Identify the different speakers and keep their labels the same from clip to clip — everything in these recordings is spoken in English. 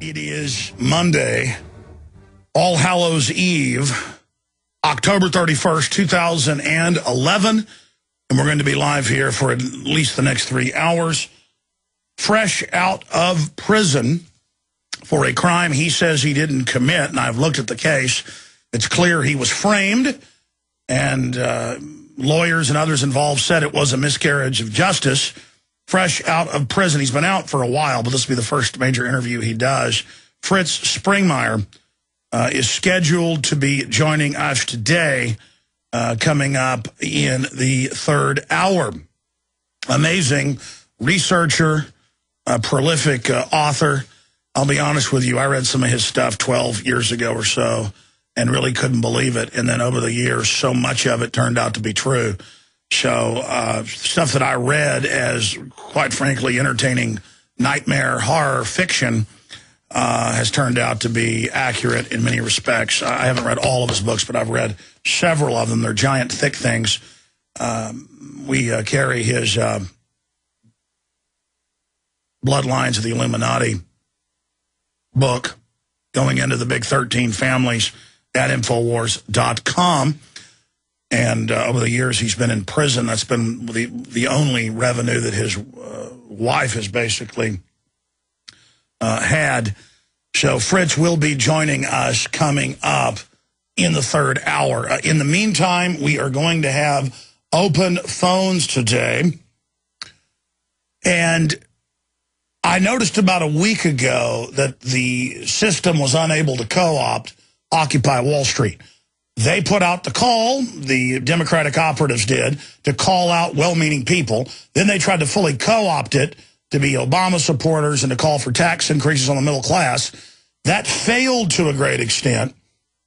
Speaker 1: It is Monday, All Hallows Eve, October 31st, 2011, and we're going to be live here for at least the next 3 hours. Fresh out of prison for a crime he says he didn't commit, and I've looked at the case. It's clear he was framed, and lawyers and others involved said it was a miscarriage of justice. Fresh out of prison. He's been out for a while, but this will be the first major interview he does. Fritz Springmeier is scheduled to be joining us today, coming up in the third hour. Amazing researcher, prolific author. I'll be honest with you, I read some of his stuff 12 years ago or so and really couldn't believe it. And then over the years, so much of it turned out to be true. So stuff that I read as, quite frankly, entertaining nightmare horror fiction has turned out to be accurate in many respects. I haven't read all of his books, but I've read several of them. They're giant, thick things. We carry his Bloodlines of the Illuminati book going into the big 13 families at Infowars.com. And over the years he's been in prison, that's been the only revenue that his wife has basically had. So Fritz will be joining us coming up in the third hour. In the meantime, we are going to have open phones today. And I noticed about a week ago that the system was unable to co-opt Occupy Wall Street. They put out the call, the Democratic operatives did, to call out well-meaning people. Then they tried to fully co-opt it to be Obama supporters and to call for tax increases on the middle class. That failed to a great extent,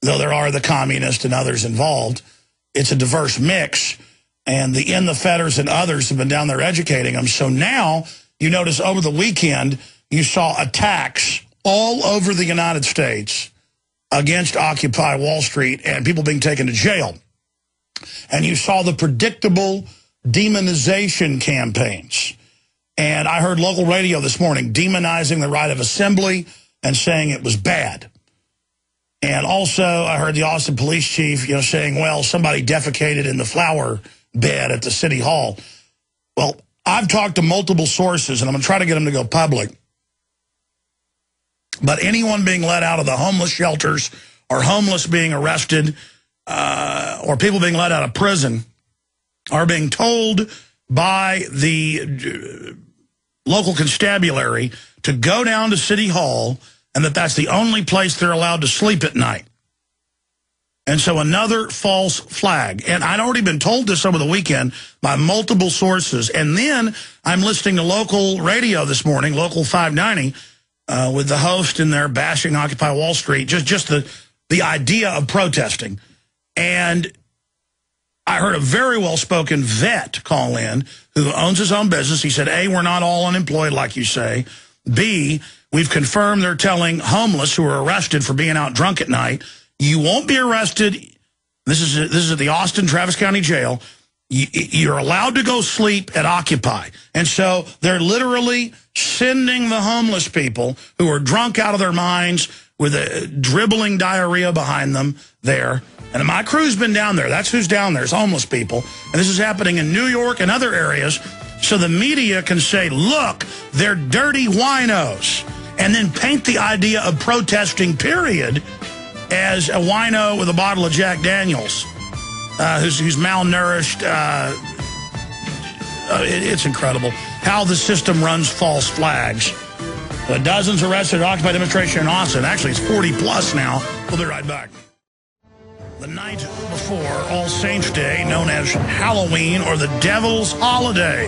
Speaker 1: though there are the communists and others involved. It's a diverse mix, and the Fetters and others have been down there educating them. So now, you notice over the weekend, you saw attacks all over the United States against Occupy Wall Street and people being taken to jail. And you saw the predictable demonization campaigns. And I heard local radio this morning demonizing the right of assembly and saying it was bad. And also I heard the Austin police chief, saying, well, somebody defecated in the flower bed at the city hall. Well, I've talked to multiple sources, and I'm going to try to get them to go public. But anyone being let out of the homeless shelters or homeless being arrested or people being let out of prison are being told by the local constabulary to go down to City Hall and that's the only place they're allowed to sleep at night. And so another false flag. And I'd already been told this over the weekend by multiple sources. And then I'm listening to local radio this morning, Local 590, with the host in there bashing Occupy Wall Street, just the idea of protesting. And I heard a very well-spoken vet call in who owns his own business. He said, A, we're not all unemployed like you say. B, we've confirmed they're telling homeless who are arrested for being out drunk at night, you won't be arrested. This is at the Austin Travis County Jail. You're allowed to go sleep at Occupy. And so they're literally sending the homeless people who are drunk out of their minds with a dribbling diarrhea behind them there. And my crew's been down there. That's who's down there, is homeless people. And this is happening in New York and other areas. So the media can say, look, they're dirty winos. And then paint the idea of protesting, period, as a wino with a bottle of Jack Daniels. Who's malnourished. It's incredible how the system runs false flags. Dozens arrested at Occupy demonstration in Austin. Actually, it's 40 plus now. We'll be right back. The night before All Saints Day, known as Halloween or the Devil's Holiday.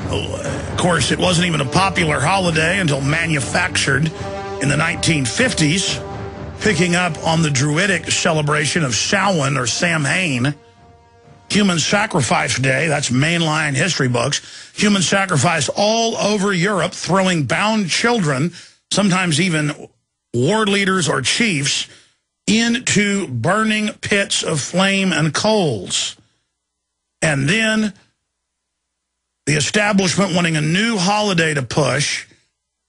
Speaker 1: Of course, it wasn't even a popular holiday until manufactured in the 1950s. Picking up on the Druidic celebration of Samhain or Samhain, Human Sacrifice Day, that's mainline history books, human sacrifice all over Europe, throwing bound children, sometimes even ward leaders or chiefs, into burning pits of flame and coals. And then the establishment wanting a new holiday to push,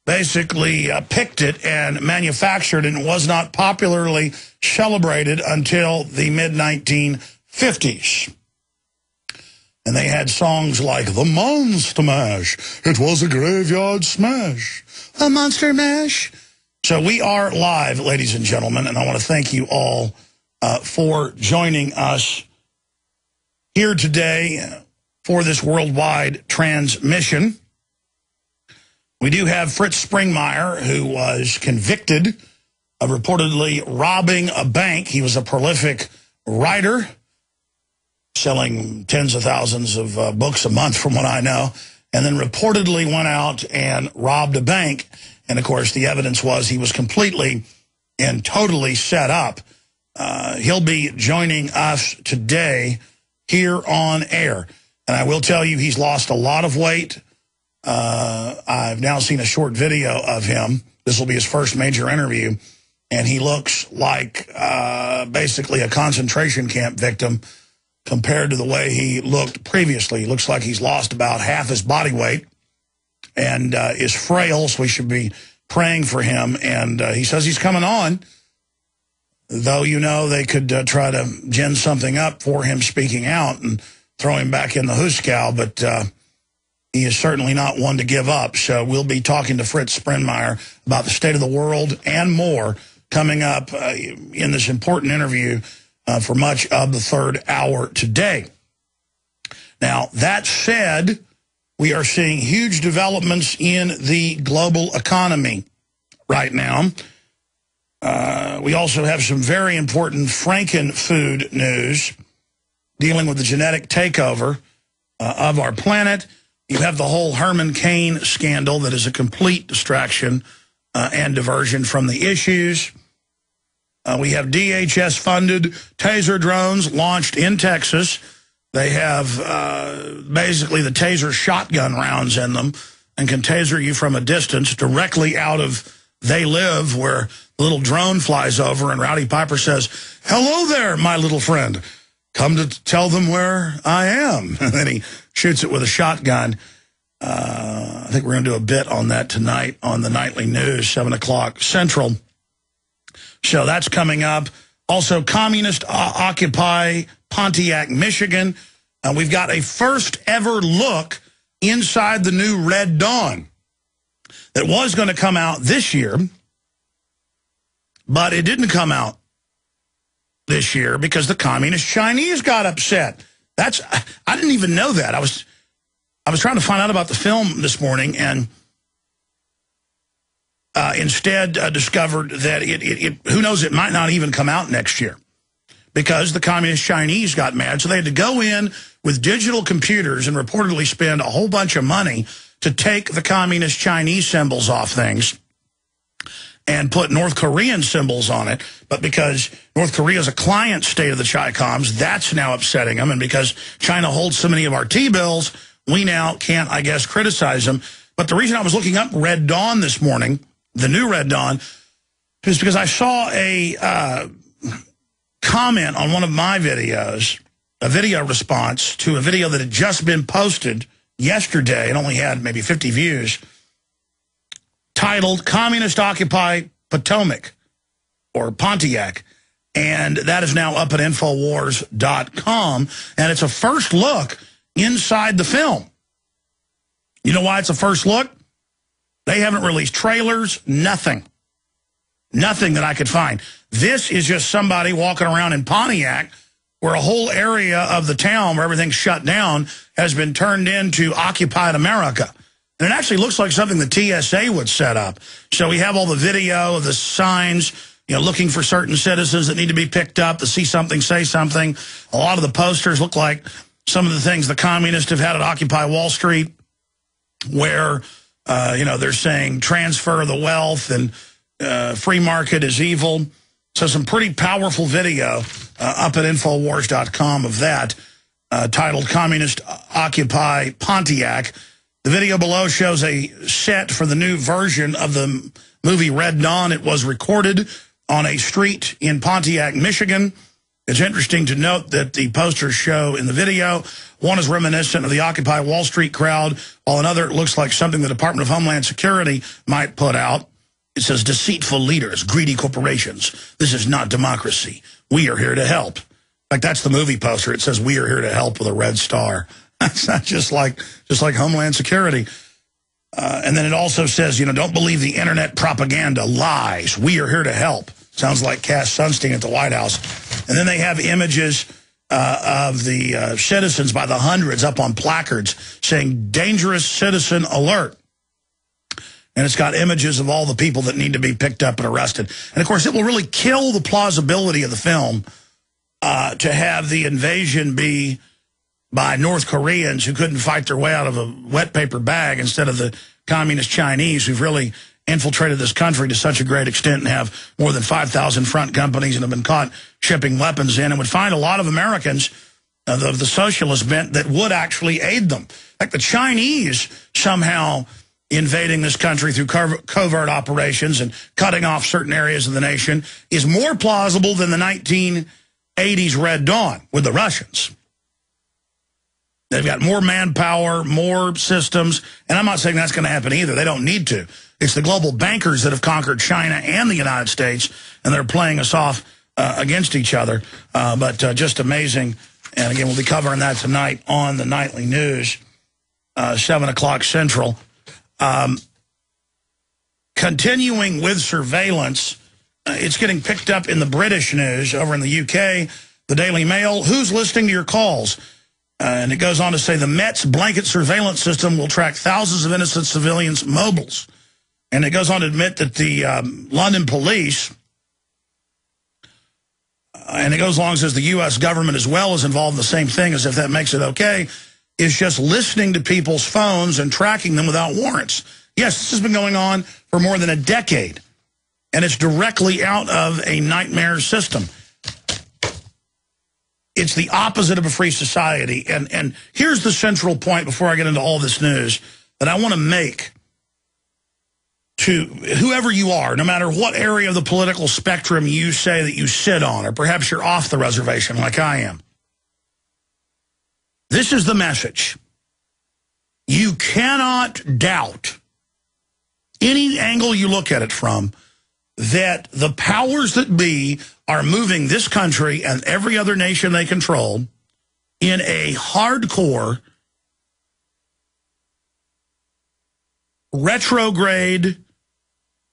Speaker 1: basically picked it and manufactured it, and was not popularly celebrated until the mid-1950s. And they had songs like The Monster Mash, It Was a Graveyard Smash, A Monster Mash. So we are live, ladies and gentlemen, and I want to thank you all for joining us here today for this worldwide transmission. We do have Fritz Springmeier, who was convicted of reportedly robbing a bank. He was a prolific writer, selling tens of thousands of books a month, from what I know, and then reportedly went out and robbed a bank. And, of course, the evidence was he was completely and totally set up. He'll be joining us today here on air. And I will tell you, he's lost a lot of weight. I've now seen a short video of him. This will be his first major interview. And he looks like basically a concentration camp victim compared to the way he looked previously. He looks like he's lost about half his body weight and is frail, so we should be praying for him. And he says he's coming on, though, you know, they could try to gin something up for him speaking out and throw him back in the hoosegow, but he is certainly not one to give up. So we'll be talking to Fritz Springmeier about the state of the world and more coming up in this important interview for much of the third hour today. Now, that said, we are seeing huge developments in the global economy right now. We also have some very important Franken-food news dealing with the genetic takeover of our planet. You have the whole Herman Cain scandal that is a complete distraction and diversion from the issues. We have DHS-funded taser drones launched in Texas. They have basically the taser shotgun rounds in them and can taser you from a distance directly out of They Live, where the little drone flies over and Rowdy Piper says, "Hello there, my little friend. Come to tell them where I am." And then he shoots it with a shotgun. I think we're going to do a bit on that tonight on the nightly news, 7 o'clock Central. So that's coming up. Also, communist Occupy Pontiac, Michigan. We've got a first ever look inside the new Red Dawn that was going to come out this year, but it didn't come out this year because the communist Chinese got upset. I didn't even know that. I was trying to find out about the film this morning and instead discovered that who knows, it might not even come out next year because the communist Chinese got mad. So they had to go in with digital computers and reportedly spend a whole bunch of money to take the communist Chinese symbols off things and put North Korean symbols on it. But because North Korea is a client state of the Chi-Coms, that's now upsetting them. And because China holds so many of our T-bills, we now can't, I guess, criticize them. But the reason I was looking up Red Dawn this morning, the new Red Dawn, is because I saw a comment on one of my videos, a video response to a video that had just been posted yesterday and only had maybe 50 views, titled "Communist Occupy Potomac," or Pontiac. And that is now up at Infowars.com. And it's a first look inside the film. You know why it's a first look? They haven't released trailers, nothing. Nothing that I could find. This is just somebody walking around in Pontiac where a whole area of the town where everything's shut down has been turned into occupied America. And it actually looks like something the TSA would set up. So we have all the video of the signs, you know, looking for certain citizens that need to be picked up, to see something, say something. A lot of the posters look like some of the things the communists have had at Occupy Wall Street, where, you know, they're saying transfer the wealth and free market is evil. So some pretty powerful video up at Infowars.com of that, titled "Communist Occupy Pontiac." The video below shows a set for the new version of the movie Red Dawn. It was recorded on a street in Pontiac, Michigan, It's interesting to note that the posters show in the video, one is reminiscent of the Occupy Wall Street crowd, while another looks like something the Department of Homeland Security might put out. It says, deceitful leaders, greedy corporations. This is not democracy. We are here to help. Like, that's the movie poster. It says, we are here to help with a red star. That's not just like Homeland Security. And then it also says, don't believe the internet propaganda, lies. We are here to help. Sounds like Cass Sunstein at the White House. And then they have images of the citizens by the hundreds up on placards saying, dangerous citizen alert. And it's got images of all the people that need to be picked up and arrested. And, of course, it will really kill the plausibility of the film to have the invasion be by North Koreans who couldn't fight their way out of a wet paper bag instead of the communist Chinese who've really infiltrated this country to such a great extent and have more than 5,000 front companies and have been caught shipping weapons in, and would find a lot of Americans of the socialist bent that would actually aid them. Like the Chinese somehow invading this country through covert operations and cutting off certain areas of the nation is more plausible than the 1980s Red Dawn with the Russians. They've got more manpower, more systems, and I'm not saying that's going to happen either. They don't need to. It's the global bankers that have conquered China and the United States, and they're playing us off against each other. But just amazing. And again, we'll be covering that tonight on the Nightly News, 7 o'clock Central. Continuing with surveillance, it's getting picked up in the British news over in the UK, the Daily Mail. Who's listening to your calls? And it goes on to say the Met's blanket surveillance system will track thousands of innocent civilians' mobiles. And it goes on to admit that the London police, and it goes along and says the U.S. government as well is involved in the same thing, as if that makes it okay, is just listening to people's phones and tracking them without warrants. Yes, this has been going on for more than a decade, and it's directly out of a nightmare system. It's the opposite of a free society. And here's the central point before I get into all this news that I want to make to whoever you are, no matter what area of the political spectrum you say that you sit on, or perhaps you're off the reservation like I am. This is the message. You cannot doubt, any angle you look at it from, that the powers that be are moving this country and every other nation they control in a hardcore, retrograde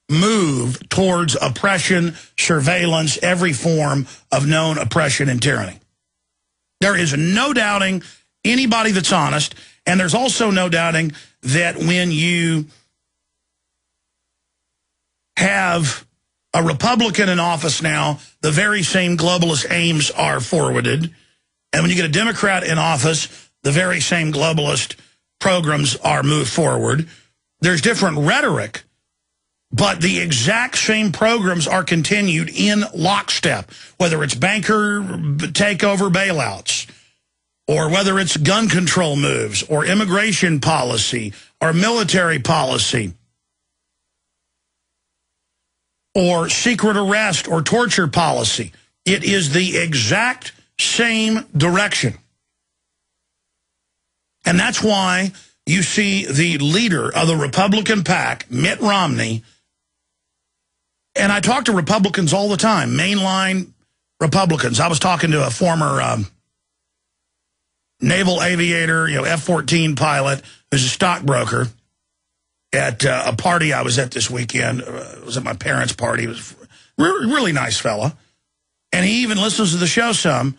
Speaker 1: move towards oppression, surveillance, every form of known oppression and tyranny. There is no doubting anybody that's honest, and there's also no doubting that when you have a Republican in office now, the very same globalist aims are forwarded. And when you get a Democrat in office, the very same globalist programs are moved forward. There's different rhetoric, but the exact same programs are continued in lockstep, whether it's banker takeover bailouts, or whether it's gun control moves, or immigration policy, or military policy, or secret arrest or torture policy. It is the exact same direction. And that's why you see the leader of the Republican PAC, Mitt Romney, and I talk to Republicans all the time, mainline Republicans. I was talking to a former naval aviator, F-14 pilot, who's a stockbroker, at a party I was at this weekend. It was at my parents' party. He was a really nice fella. And he even listens to the show some.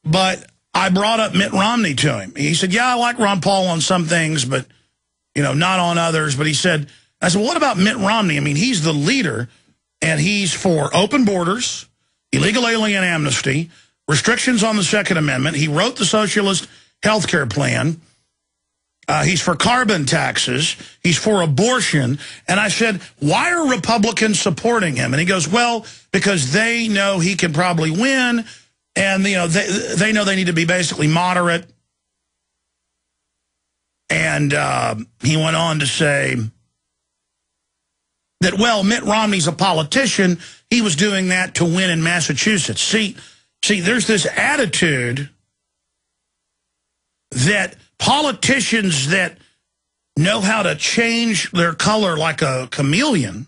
Speaker 1: But I brought up Mitt Romney to him. He said, yeah, I like Ron Paul on some things, but, not on others. But I said, well, what about Mitt Romney? I mean, he's the leader, and he's for open borders, illegal alien amnesty, restrictions on the Second Amendment. He wrote the socialist health care plan. He's for carbon taxes. He's for abortion. And I said, why are Republicans supporting him? And he goes, well, because they know he can probably win. And, they know they need to be basically moderate. And he went on to say that, well, Mitt Romney's a politician. He was doing that to win in Massachusetts. See, See, there's this attitude that politicians that know how to change their color like a chameleon,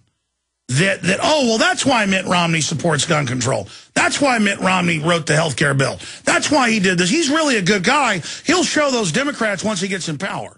Speaker 1: that oh, well, that's why Mitt Romney supports gun control. That's why Mitt Romney wrote the health care bill. That's why he did this. He's really a good guy. He'll show those Democrats once he gets in power.